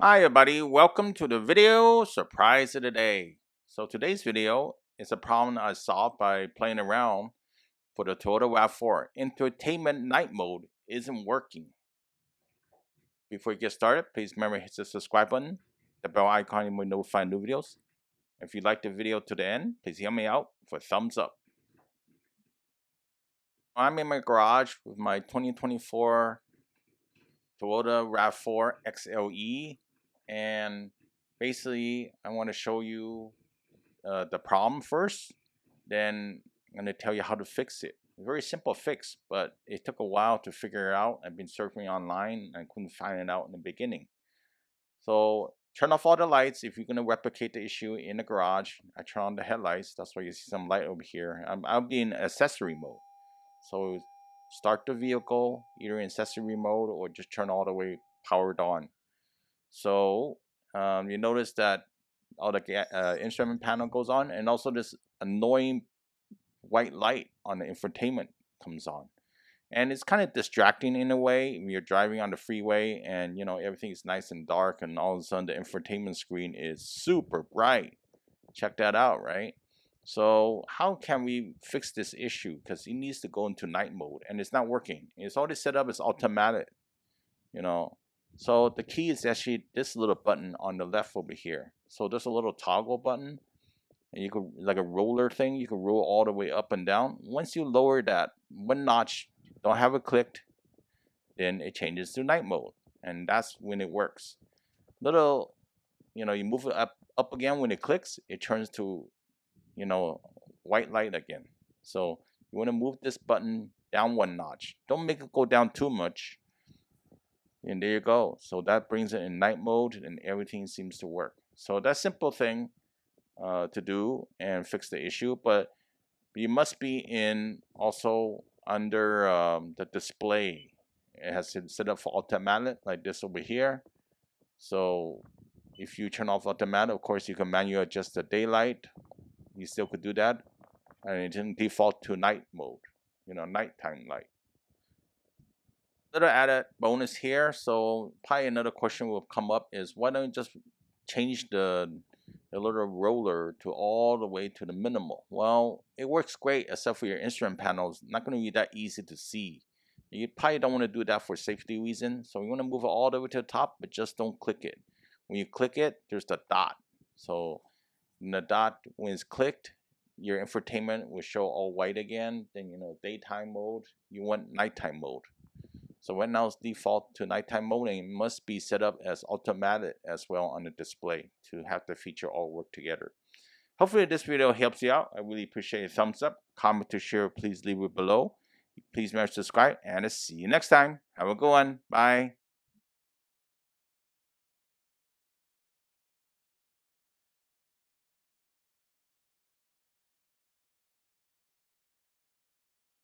Hi everybody, welcome to the video surprise of the day. So today's video is a problem I solved by playing around for the Toyota Rav4. Infotainment night mode isn't working. Before you get started, please remember to hit the subscribe button, the bell icon will notify new videos. If you like the video to the end, please help me out for a thumbs up. I'm in my garage with my 2024 Toyota Rav4 XLE, and basically I want to show you the problem first, then I'm going to tell you how to fix it. A very simple fix, but it took a while to figure it out. I've been surfing online and couldn't find it out in the beginning. So turn off all the lights if you're going to replicate the issue in the garage. I turn on the headlights. That's why you see some light over here. I'll be in accessory mode. So start the vehicle either in accessory mode or just turn all the way powered on. So you notice that all the instrument panel goes on, and also this annoying white light on the infotainment comes on, and it's kind of distracting in a way when you're driving on the freeway and everything is nice and dark, and all of a sudden the infotainment screen is super bright. Check that out, right? So how can we fix this issue? Because it needs to go into night mode and it's not working. It's already set up as automatic, so the key is actually this little button on the left over here. So there's a little toggle button, and you could, like a roller thing, you can roll all the way up and down. Once you lower that one notch, don't have it clicked, then it changes to night mode, and that's when it works. Little, you move it up again. When it clicks, it turns to, white light again. So you want to move this button down one notch. Don't make it go down too much. And there you go. So that brings it in night mode and everything seems to work. So that's simple thing to do and fix the issue, but you must be in also under the display. It has been set up for automatic like this over here. So if you turn off automatic, of course you can manually adjust the daylight. You still could do that, and it didn't default to night mode, nighttime light. Little added bonus here. So probably another question will come up is, why don't you just change the little roller to all the way to the minimal? Well, it works great except for your instrument panels. Not going to be that easy to see. You probably don't want to do that for safety reasons. So you want to move it all the way to the top, but just don't click it. When you click it, there's the dot. So the dot, when it's clicked, your infotainment will show all white again. Then daytime mode. You want nighttime mode. So right now it's default to nighttime mode, and it must be set up as automatic as well on the display to have the feature all work together. Hopefully this video helps you out. I really appreciate a thumbs up. Comment to share, please leave it below. Please remember to subscribe, and I'll see you next time. Have a good one. Bye.